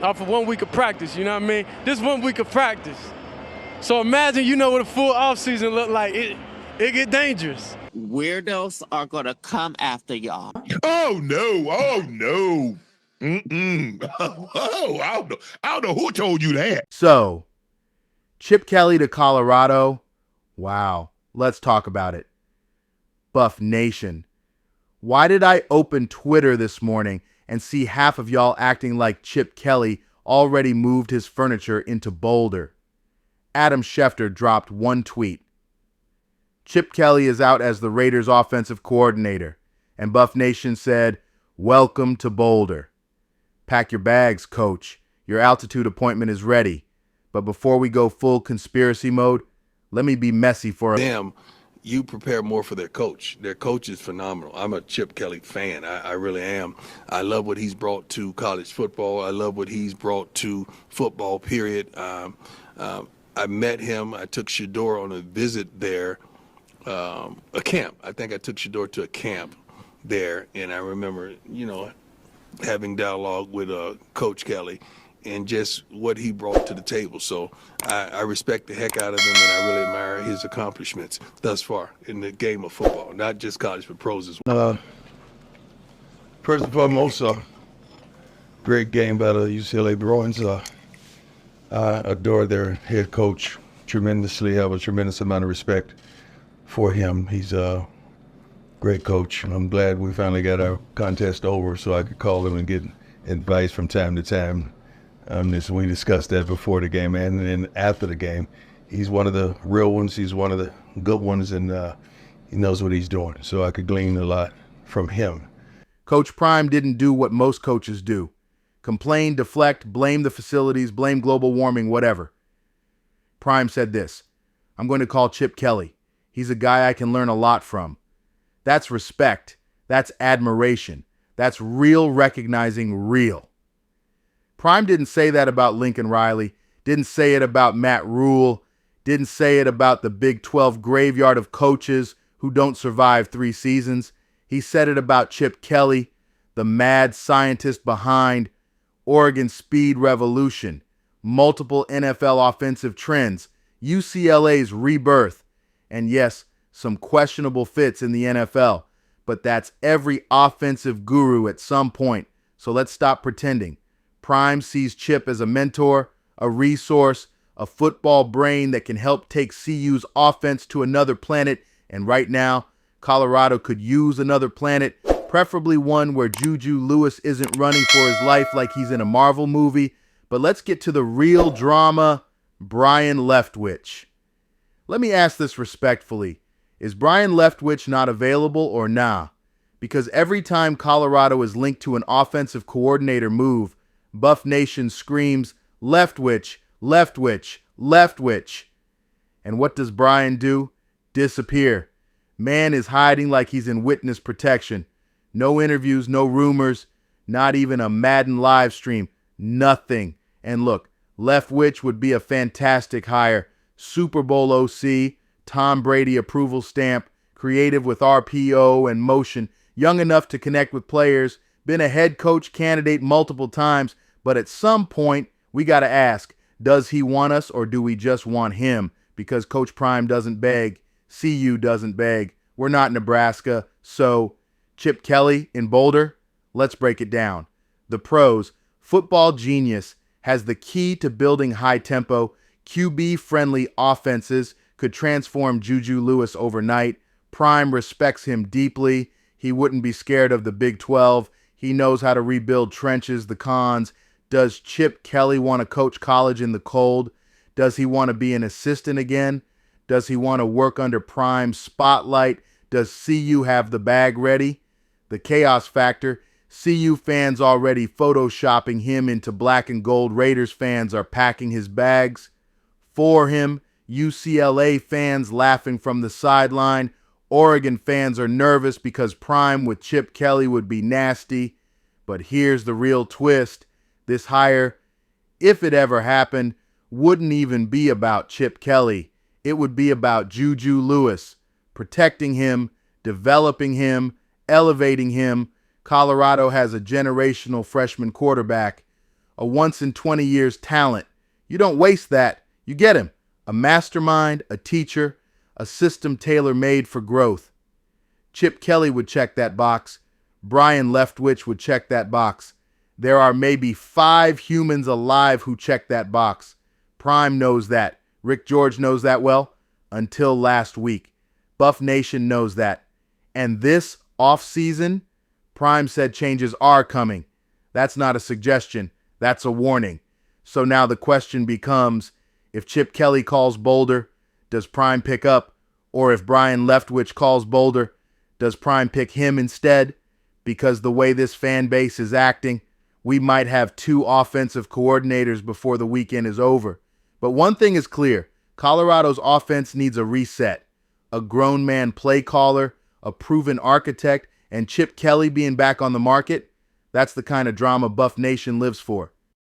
off of 1 week of practice, you know what I mean? This 1 week of practice. So imagine, what a full offseason look like. It get dangerous. Weirdos are gonna come after y'all. Oh no. Oh, I don't know who told you that. So, Chip Kelly to Colorado. Wow. Let's talk about it. Buff Nation. Why did I open Twitter this morning and see half of y'all acting like Chip Kelly already moved his furniture into Boulder? Adam Schefter dropped one tweet. Chip Kelly is out as the Raiders offensive coordinator, and Buff Nation said, "Welcome to Boulder. Pack your bags, coach. Your altitude appointment is ready. But before we go full conspiracy mode, let me be messy for a..." Them, you prepare more for their coach. Their coach is phenomenal. I'm a Chip Kelly fan. I really am. I love what he's brought to college football. I love what he's brought to football, period. I met him. I took Shador on a visit there, a camp. I think I took Shador to a camp there, and I remember, having dialogue with Coach Kelly and just what he brought to the table. So I respect the heck out of him, and I really admire his accomplishments thus far in the game of football, not just college, but pros as well. First and foremost, great game by the UCLA Bruins. I adore their head coach tremendously, have a tremendous amount of respect for him. He's a great coach, and I'm glad we finally got our contest over so I could call him and get advice from time to time. We discussed that before the game and then after the game. He's one of the real ones. He's one of the good ones, and he knows what he's doing. So I could glean a lot from him. Coach Prime didn't do what most coaches do. Complain, deflect, blame the facilities, blame global warming, whatever. Prime said this: "I'm going to call Chip Kelly. He's a guy I can learn a lot from." That's respect. That's admiration. That's real recognizing real. Prime didn't say that about Lincoln Riley, didn't say it about Matt Rule, didn't say it about the Big 12 graveyard of coaches who don't survive 3 seasons. He said it about Chip Kelly, the mad scientist behind Oregon Speed Revolution, multiple NFL offensive trends, UCLA's rebirth, and yes, some questionable fits in the NFL. But that's every offensive guru at some point, so let's stop pretending. Prime sees Chip as a mentor, a resource, a football brain that can help take CU's offense to another planet, and right now, Colorado could use another planet, preferably one where JuJu Lewis isn't running for his life like he's in a Marvel movie. But let's get to the real drama, Bryon Leftwich. Let me ask this respectfully. Is Bryon Leftwich not available or nah? Because every time Colorado is linked to an offensive coordinator move, Buff Nation screams, "Leftwich, Leftwich, Leftwich." And what does Bryon do? Disappear. Man is hiding like he's in witness protection. No interviews, no rumors, not even a Madden live stream, nothing. And look, Leftwich would be a fantastic hire. Super Bowl OC, Tom Brady approval stamp, creative with RPO and motion, young enough to connect with players, been a head coach candidate multiple times, but at some point, we got to ask, does he want us or do we just want him? Because Coach Prime doesn't beg, CU doesn't beg, we're not Nebraska, so Chip Kelly in Boulder? Let's break it down. The pros, Football Genius has the key to building high-tempo, QB-friendly offenses, could transform JuJu Lewis overnight. Prime respects him deeply. He wouldn't be scared of the Big 12. He knows how to rebuild trenches, the cons. Does Chip Kelly want to coach college in the cold? Does he want to be an assistant again? Does he want to work under Prime's spotlight? Does CU have the bag ready? The chaos factor. CU fans already photoshopping him into black and gold. Raiders fans are packing his bags for him. UCLA fans laughing from the sideline. Oregon fans are nervous because Prime with Chip Kelly would be nasty. But here's the real twist. This hire, if it ever happened, wouldn't even be about Chip Kelly. It would be about JuJu Lewis, protecting him, developing him, elevating him. Colorado has a generational freshman quarterback. a once in 20 years talent. You don't waste that. You get him. A mastermind, a teacher, a system tailor-made for growth. Chip Kelly would check that box. Bryon Leftwich would check that box. There are maybe 5 humans alive who check that box. Prime knows that. Rick George knows that well. Until last week. Buff Nation knows that. And this offseason, Prime said changes are coming. That's not a suggestion. That's a warning. So now the question becomes, if Chip Kelly calls Boulder, does Prime pick up? Or if Bryon Leftwich calls Boulder, does Prime pick him instead? Because the way this fan base is acting, we might have 2 offensive coordinators before the weekend is over. But one thing is clear. Colorado's offense needs a reset. A grown man play caller, a proven architect, and Chip Kelly being back on the market, that's the kind of drama Buff Nation lives for.